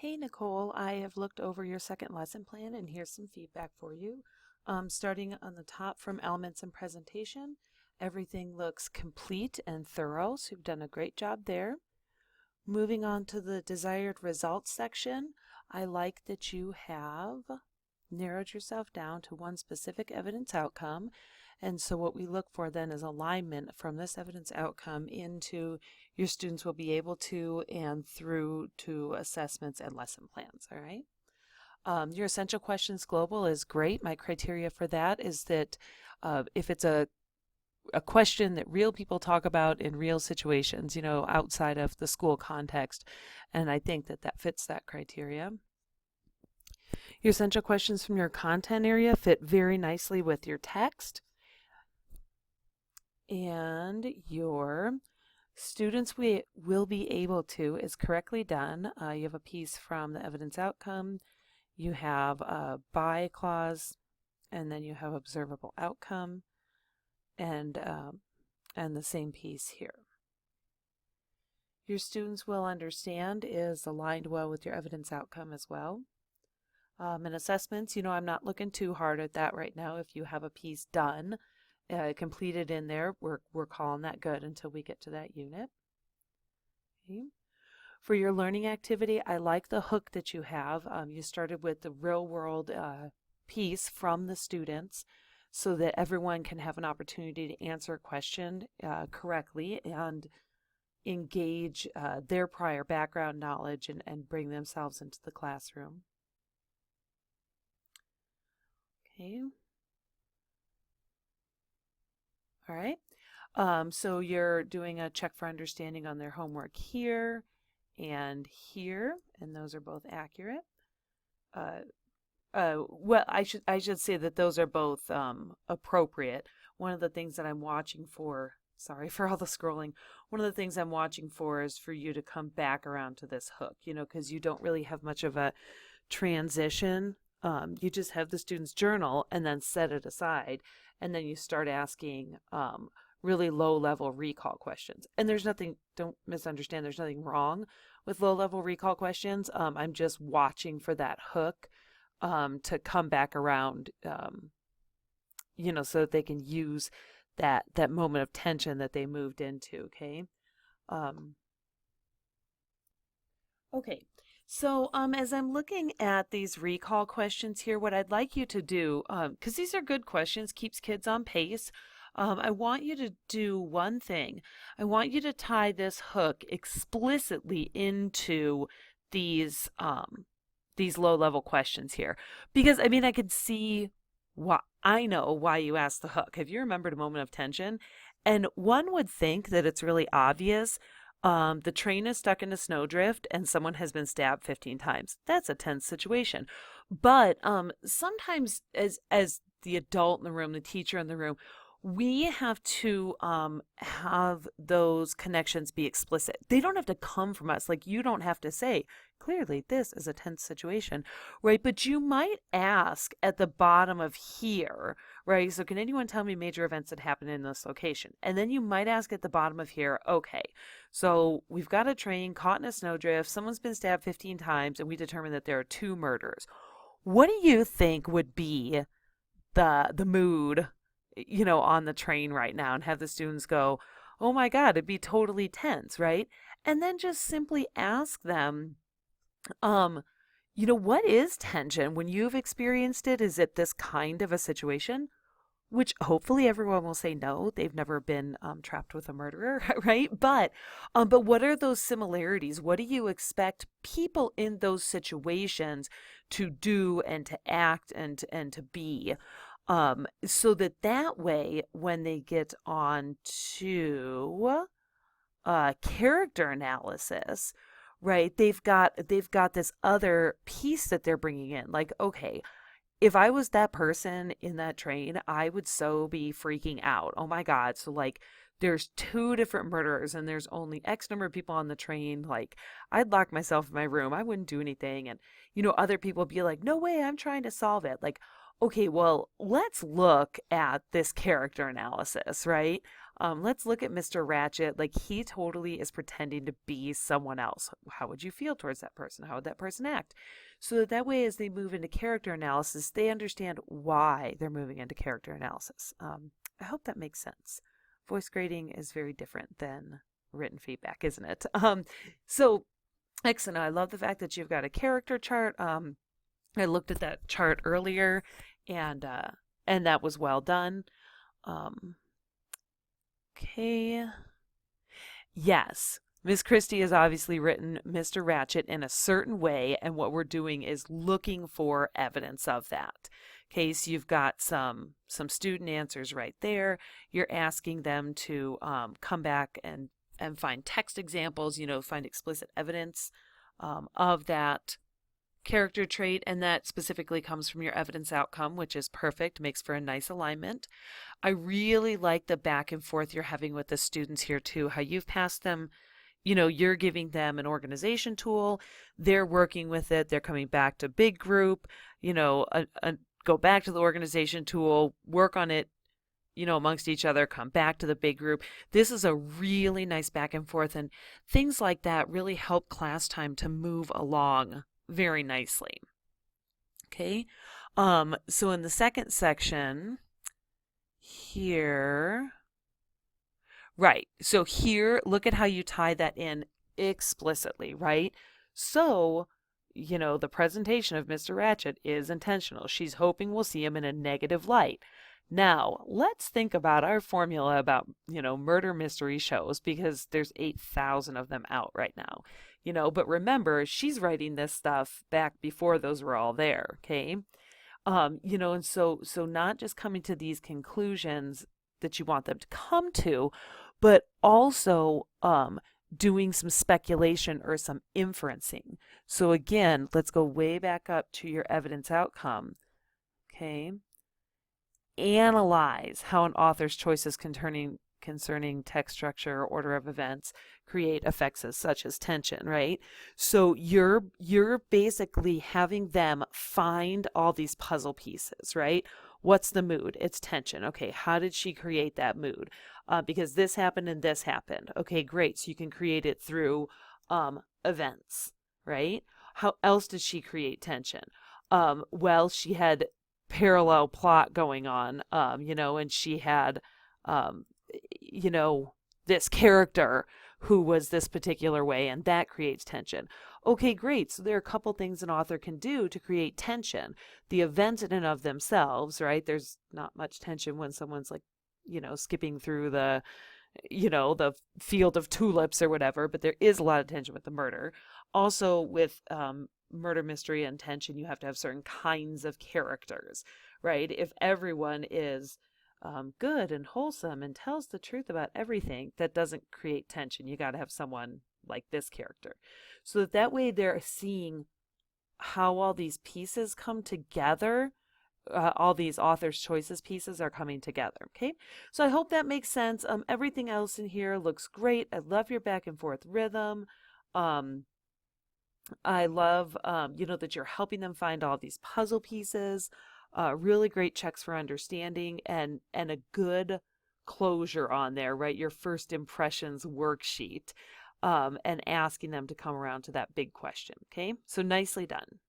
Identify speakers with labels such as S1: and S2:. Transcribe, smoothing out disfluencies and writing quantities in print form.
S1: Hey Nicole, I have looked over your second lesson plan and here's some feedback for you. Starting on the top from elements and presentation, everything looks complete and thorough, so you've done a great job there. Moving on to the desired results section, I like that you have narrowed yourself down to one specific evidence outcome. And so what we look for then is alignment from this evidence outcome into your students will be able to and through to assessments and lesson plans, all right? Your essential questions global is great. My criteria for that is that if it's a question that real people talk about in real situations, outside of the school context, and I think that that fits that criteria. Your essential questions from your content area fit very nicely with your text. And your students will be able to is correctly done. You have a piece from the evidence outcome. You have a by clause, and then you have observable outcome, and the same piece here. Your students will understand is aligned well with your evidence outcome as well. And assessments, I'm not looking too hard at that right now. If you have a piece done, completed in there, we're calling that good until we get to that unit. Okay. For your learning activity, I like the hook that you have. You started with the real world piece from the students so that everyone can have an opportunity to answer a question correctly and engage their prior background knowledge and bring themselves into the classroom. Okay. All right. So you're doing a check for understanding on their homework here and here, and those are both accurate. Well, I should say that those are both appropriate. One of the things that I'm watching for, sorry for all the scrolling, one of the things I'm watching for is for you to come back around to this hook, because you don't really have much of a transition. You just have the student's journal and then set it aside, and then you start asking really low-level recall questions. And there's nothing, don't misunderstand, there's nothing wrong with low-level recall questions. I'm just watching for that hook to come back around, so that they can use that moment of tension that they moved into, okay? Okay. So as I'm looking at these recall questions here, what I'd like you to do, because these are good questions, keeps kids on pace, I want you to do one thing. I want you to tie this hook explicitly into these low-level questions here. Because, I could see I know why you asked the hook. Have you remembered a moment of tension? And one would think that it's really obvious. The train is stuck in a snowdrift and someone has been stabbed 15 times. That's a tense situation. But sometimes as the adult in the room, the teacher in the room, we have to have those connections be explicit. They don't have to come from us. Like, you don't have to say, clearly this is a tense situation, right? But you might ask at the bottom of here, right? So can anyone tell me major events that happened in this location? And then you might ask at the bottom of here, okay, so we've got a train caught in a snowdrift, someone's been stabbed 15 times, and we determined that there are 2 murders. What do you think would be the mood, on the train right now, and have the students go, oh my God, it'd be totally tense, right? And then just simply ask them, what is tension? When you've experienced it, is it this kind of a situation? Which hopefully everyone will say no, they've never been trapped with a murderer, right? But what are those similarities? What do you expect people in those situations to do and to act and to be? So that way, when they get on to character analysis, right, they've got this other piece that they're bringing in. Like, okay, if I was that person in that train, I would so be freaking out. Oh my God. So like there's 2 different murderers and there's only X number of people on the train. Like, I'd lock myself in my room. I wouldn't do anything. And, other people be like, no way, I'm trying to solve it. Like, okay, well, let's look at this character analysis, right? Let's look at Mr. Ratchet. Like, he totally is pretending to be someone else. How would you feel towards that person? How would that person act? So that way, as they move into character analysis, they understand why they're moving into character analysis. I hope that makes sense. Voice grading is very different than written feedback, isn't it? So excellent. I love the fact that you've got a character chart. I looked at that chart earlier, and that was well done. Okay. Yes. Miss Christie has obviously written Mr. Ratchet in a certain way, and what we're doing is looking for evidence of that. Okay, so you've got some student answers right there. You're asking them to come back and find text examples, find explicit evidence of that character trait, and that specifically comes from your evidence outcome, which is perfect, makes for a nice alignment. I really like the back and forth you're having with the students here too, how you've passed them, you're giving them an organization tool, they're working with it, they're coming back to big group, go back to the organization tool, work on it, amongst each other, come back to the big group. This is a really nice back and forth, and things like that really help class time to move along very nicely. Okay, so in the second section here, right, so here, look at how you tie that in explicitly, right? So, the presentation of Mr. Ratchet is intentional. She's hoping we'll see him in a negative light. Now, let's think about our formula about, murder mystery shows, because there's 8,000 of them out right now. But remember, she's writing this stuff back before those were all there, okay? And so not just coming to these conclusions that you want them to come to, but also doing some speculation or some inferencing. So again, let's go way back up to your evidence outcome, okay? Analyze how an author's choices concerning text structure or order of events create effects such as tension, right? So you're basically having them find all these puzzle pieces, right? What's the mood? It's tension. Okay, how did she create that mood? Because this happened and this happened. Okay, great. So you can create it through events, right? How else did she create tension? Well, she had parallel plot going on, and she had, this character who was this particular way, and that creates tension. Okay, great. So there are a couple things an author can do to create tension. The events in and of themselves, right? There's not much tension when someone's like, skipping through the field of tulips or whatever, but there is a lot of tension with the murder. Also with murder mystery and tension, you have to have certain kinds of characters, right? If everyone is good and wholesome and tells the truth about everything, that doesn't create tension. You got to have someone like this character. So that way they're seeing how all these pieces come together. All these author's choices pieces are coming together. Okay, so I hope that makes sense. Everything else in here looks great. I love your back and forth rhythm. I love, that you're helping them find all these puzzle pieces. Really great checks for understanding, and a good closure on there, right? Your first impressions worksheet, and asking them to come around to that big question. Okay, so nicely done.